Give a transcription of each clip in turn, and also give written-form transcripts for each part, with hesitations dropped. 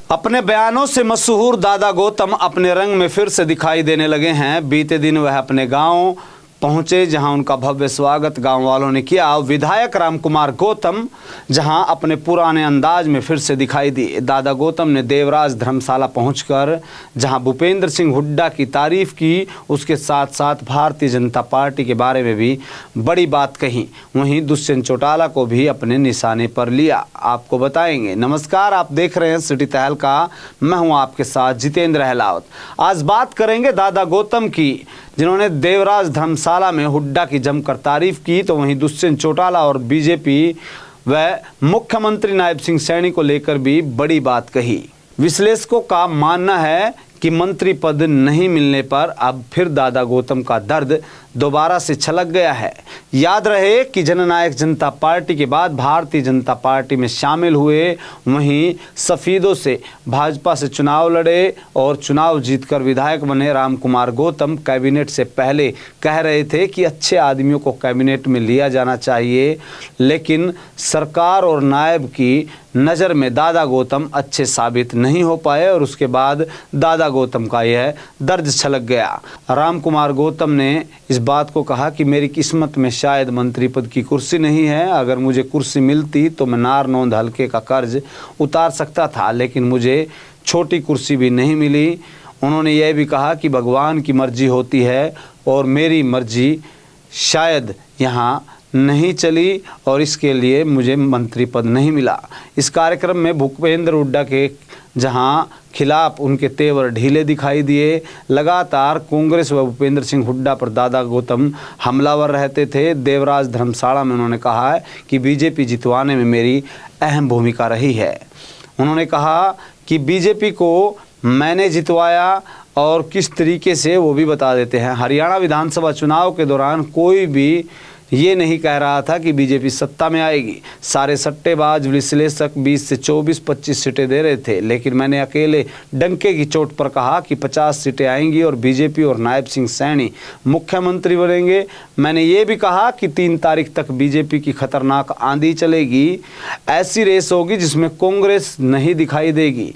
अपने बयानों से मशहूर दादा गौतम अपने रंग में फिर से दिखाई देने लगे हैं। बीते दिन वह अपने गांव पहुंचे, जहां उनका भव्य स्वागत गांव वालों ने किया। विधायक रामकुमार गौतम जहां अपने पुराने अंदाज में फिर से दिखाई दिए। दादा गौतम ने देवराज धर्मशाला पहुंचकर जहां भूपेंद्र सिंह हुड्डा की तारीफ की, उसके साथ साथ भारतीय जनता पार्टी के बारे में भी बड़ी बात कही। वहीं दुष्यंत चौटाला को भी अपने निशाने पर लिया। आपको बताएंगे। नमस्कार, आप देख रहे हैं सिटी तहलका। मैं हूं आपके साथ जितेंद्र अहलावत। आज बात करेंगे दादा गौतम की, जिन्होंने देवराज धर्मशाला में हुड्डा की जमकर तारीफ की। तो वहीं दुष्यंत चौटाला और बीजेपी व मुख्यमंत्री नायब सिंह सैनी को लेकर भी बड़ी बात कही। विश्लेषकों का मानना है कि मंत्री पद नहीं मिलने पर अब फिर दादा गौतम का दर्द दोबारा से छलक गया है। याद रहे कि जननायक जनता पार्टी के बाद भारतीय जनता पार्टी में शामिल हुए, वहीं सफेदों से भाजपा से चुनाव लड़े और चुनाव जीतकर विधायक बने रामकुमार गौतम कैबिनेट से पहले कह रहे थे कि अच्छे आदमियों को कैबिनेट में लिया जाना चाहिए, लेकिन सरकार और नायब की नज़र में दादा गौतम अच्छे साबित नहीं हो पाए और उसके बाद दादा गौतम का यह दर्द छलक गया। रामकुमार गौतम ने इस बात को कहा कि मेरी किस्मत में शायद मंत्री पद की कुर्सी नहीं है। अगर मुझे कुर्सी मिलती तो मैं नारनौंद हल्के का कर्ज उतार सकता था, लेकिन मुझे छोटी कुर्सी भी नहीं मिली। उन्होंने यह भी कहा कि भगवान की मर्जी होती है और मेरी मर्जी शायद यहाँ नहीं चली और इसके लिए मुझे मंत्री पद नहीं मिला। इस कार्यक्रम में भूपेंद्र हुड्डा के जहां खिलाफ उनके तेवर ढीले दिखाई दिए। लगातार कांग्रेस व भूपेंद्र सिंह हुड्डा पर दादा गौतम हमलावर रहते थे। देवराज धर्मशाला में उन्होंने कहा है कि बीजेपी जितवाने में मेरी अहम भूमिका रही है। उन्होंने कहा कि बीजेपी को मैंने जितवाया और किस तरीके से वो भी बता देते हैं। हरियाणा विधानसभा चुनाव के दौरान कोई भी ये नहीं कह रहा था कि बीजेपी सत्ता में आएगी। सारे सट्टेबाज विश्लेषक 20 से 24-25 सीटें दे रहे थे, लेकिन मैंने अकेले डंके की चोट पर कहा कि 50 सीटें आएंगी और बीजेपी और नायब सिंह सैनी मुख्यमंत्री बनेंगे। मैंने ये भी कहा कि 3 तारीख तक बीजेपी की खतरनाक आंधी चलेगी। ऐसी रेस होगी जिसमें कांग्रेस नहीं दिखाई देगी।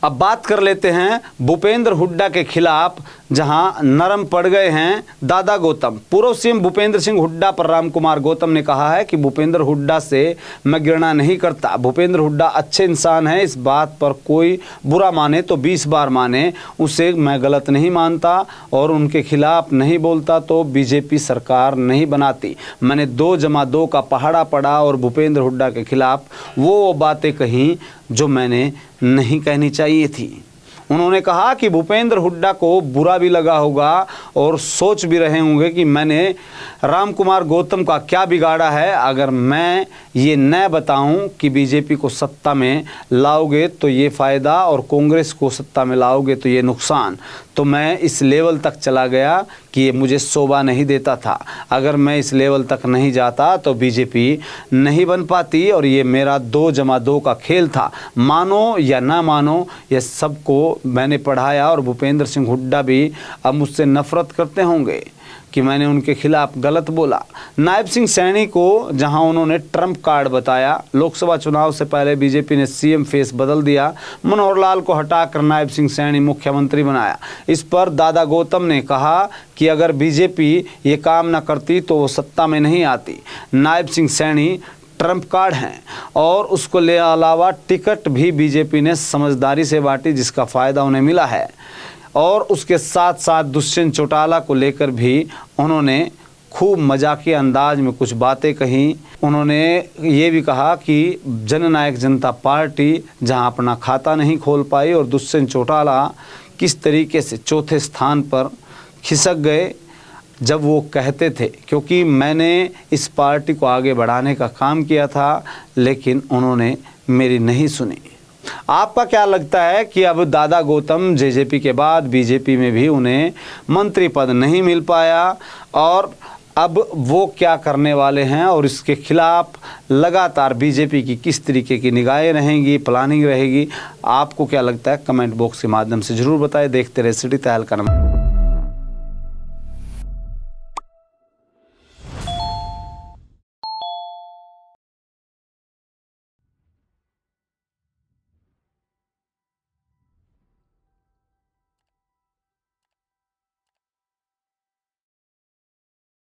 अब बात कर लेते हैं भूपेंद्र हुड्डा के खिलाफ, जहां नरम पड़ गए हैं दादा गौतम। पूर्व सीएम भूपेंद्र सिंह हुड्डा पर रामकुमार गौतम ने कहा है कि भूपेंद्र हुड्डा से मैं घृणा नहीं करता। भूपेंद्र हुड्डा अच्छे इंसान है, इस बात पर कोई बुरा माने तो 20 बार माने, उसे मैं गलत नहीं मानता और उनके खिलाफ नहीं बोलता तो बीजेपी सरकार नहीं बनाती। मैंने 2+2 का पहाड़ा पढ़ा और भूपेंद्र हुड्डा के खिलाफ वो बातें कहीं जो मैंने नहीं कहनी चाहिए थी। उन्होंने कहा कि भूपेंद्र हुड्डा को बुरा भी लगा होगा और सोच भी रहे होंगे कि मैंने रामकुमार गौतम का क्या बिगाड़ा है। अगर मैं ये न बताऊं कि बीजेपी को सत्ता में लाओगे तो ये फ़ायदा और कांग्रेस को सत्ता में लाओगे तो ये नुकसान, तो मैं इस लेवल तक चला गया कि ये मुझे शोभा नहीं देता था। अगर मैं इस लेवल तक नहीं जाता तो बीजेपी नहीं बन पाती और ये मेरा 2+2 का खेल था। मानो या ना मानो, ये सबको मैंने पढ़ाया और भूपेंद्र सिंह हुड्डा भी अब मुझसे नफरत करते होंगे कि मैंने उनके खिलाफ गलत बोला। नायब सिंह सैनी को जहां उन्होंने ट्रम्प कार्ड बताया। लोकसभा चुनाव से पहले बीजेपी ने सीएम फेस बदल दिया, मनोहर लाल को हटाकर नायब सिंह सैनी मुख्यमंत्री बनाया। इस पर दादा गौतम ने कहा कि अगर बीजेपी ये काम न करती तो वो सत्ता में नहीं आती। नायब सिंह सैनी ट्रम्प कार्ड हैं और उसको ले अलावा टिकट भी बीजेपी ने समझदारी से बांटी, जिसका फ़ायदा उन्हें मिला है। और उसके साथ साथ दुष्यंत चौटाला को लेकर भी उन्होंने खूब मजाकिया अंदाज में कुछ बातें कहीं। उन्होंने ये भी कहा कि जननायक जनता पार्टी जहां अपना खाता नहीं खोल पाई और दुष्यंत चौटाला किस तरीके से चौथे स्थान पर खिसक गए जब वो कहते थे, क्योंकि मैंने इस पार्टी को आगे बढ़ाने का काम किया था, लेकिन उन्होंने मेरी नहीं सुनी। आपका क्या लगता है कि अब दादा गौतम जेजेपी के बाद बीजेपी में भी उन्हें मंत्री पद नहीं मिल पाया और अब वो क्या करने वाले हैं और इसके खिलाफ लगातार बीजेपी की किस तरीके की निगाहें रहेंगी, प्लानिंग रहेगी? आपको क्या लगता है? कमेंट बॉक्स के माध्यम से ज़रूर बताएं। देखते रहे सिटी तहलका।